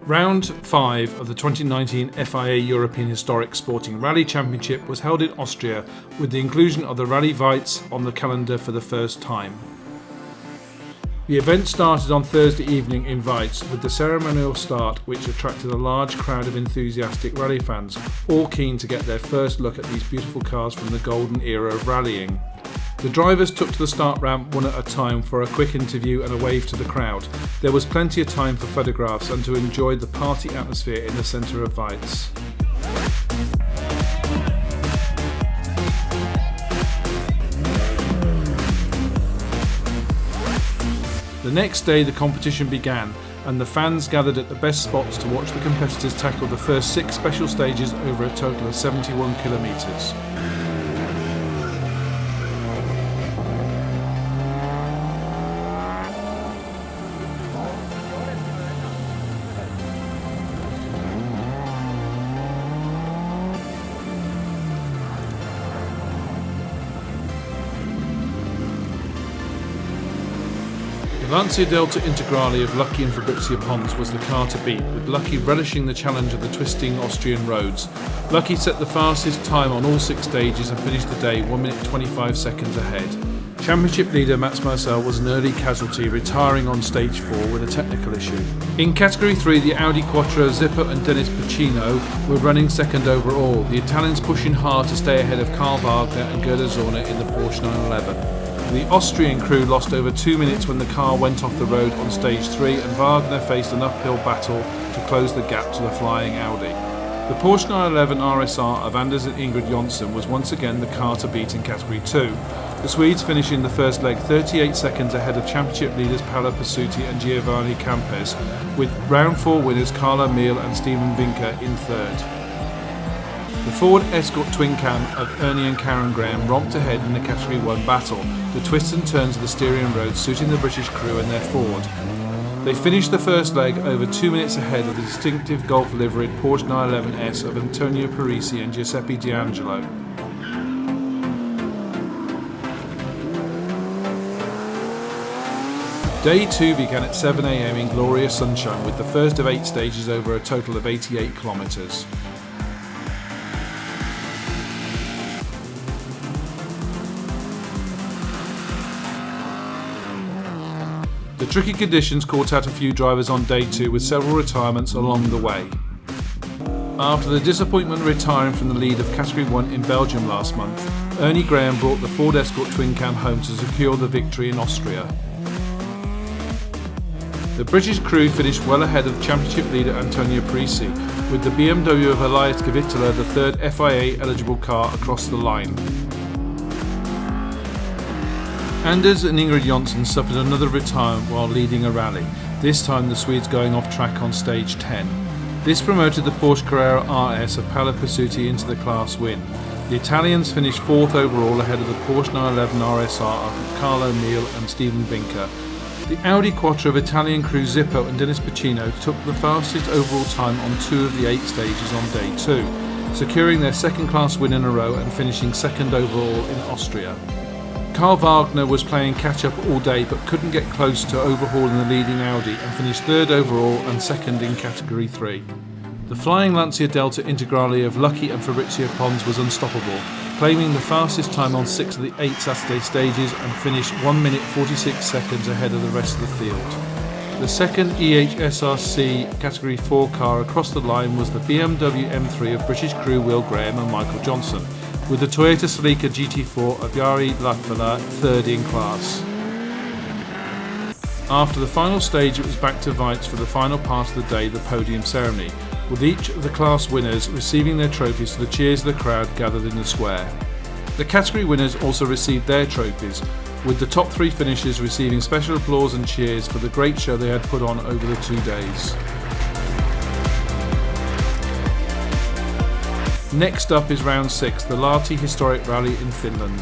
Round 5 of the 2019 FIA European Historic Sporting Rally Championship was held in Austria with the inclusion of the Rallye Weiz on the calendar for the first time. The event started on Thursday evening in Weiz with the ceremonial start, which attracted a large crowd of enthusiastic rally fans, all keen to get their first look at these beautiful cars from the golden era of rallying. The drivers took to the start ramp one at a time for a quick interview and a wave to the crowd. There was plenty of time for photographs and to enjoy the party atmosphere in the centre of Weiz. The next day the competition began and the fans gathered at the best spots to watch the competitors tackle the first 6 special stages over a total of 71 kilometres. The Lancia Delta Integrale of Lucky and Fabrizio Pons was the car to beat, with Lucky relishing the challenge of the twisting Austrian roads. Lucky set the fastest time on all 6 stages and finished the day 1 minute 25 seconds ahead. Championship leader Mats Marcel was an early casualty, retiring on stage 4 with a technical issue. In Category 3, the Audi Quattro Zippo and Dennis Pacino were running second overall, the Italians pushing hard to stay ahead of Karl Wagner and Gerda Zorner in the Porsche 911. The Austrian crew lost over 2 minutes when the car went off the road on stage 3 and Wagner faced an uphill battle to close the gap to the flying Audi. The Porsche 911 RSR of Anders and Ingrid Jonsson was once again the car to beat in Category 2. The Swedes finishing the first leg 38 seconds ahead of championship leaders Paolo Pasuti and Giovanni Campes, with round 4 winners Carla Meal and Steven Vinker in third. The Ford Escort twin cam of Ernie and Karen Graham romped ahead in the Category 1 battle, the twists and turns of the Styrian road suiting the British crew and their Ford. They finished the first leg over 2 minutes ahead of the distinctive Golf liveried Porsche 911S of Antonio Parisi and Giuseppe D'Angelo. Day 2 began at 7 AM in glorious sunshine with the first of 8 stages over a total of 88 kilometres. The tricky conditions caught out a few drivers on day 2 with several retirements along the way. After the disappointment retiring from the lead of Category 1 in Belgium last month, Ernie Graham brought the Ford Escort twin cam home to secure the victory in Austria. The British crew finished well ahead of championship leader Antonio Parisi, with the BMW of Elias Kvitala the third FIA eligible car across the line. Anders and Ingrid Jonsson suffered another retirement while leading a rally, this time the Swedes going off track on stage 10. This promoted the Porsche Carrera RS of Paolo Pasuti into the class win. The Italians finished 4th overall ahead of the Porsche 911 RSR of Carlo Meal and Steven Vinker. The Audi Quattro of Italian crew Zippo and Dennis Pacino took the fastest overall time on 2 of the 8 stages on day 2, securing their second class win in a row and finishing 2nd overall in Austria. Karl Wagner was playing catch-up all day but couldn't get close to overhauling the leading Audi and finished 3rd overall and 2nd in Category 3. The flying Lancia Delta Integrale of Lucky and Fabrizio Pons was unstoppable, claiming the fastest time on 6 of the 8 Saturday stages and finished 1 minute 46 seconds ahead of the rest of the field. The second EHSRC Category 4 car across the line was the BMW M3 of British crew Will Graham and Michael Johnson, with the Toyota Celica GT4 of Jari Latvala 3rd in class. After the final stage it was back to Weiz for the final part of the day, the podium ceremony, with each of the class winners receiving their trophies to the cheers of the crowd gathered in the square. The category winners also received their trophies, with the top 3 finishers receiving special applause and cheers for the great show they had put on over the 2 days. Next up is round 6, the Lahti Historic Rally in Finland.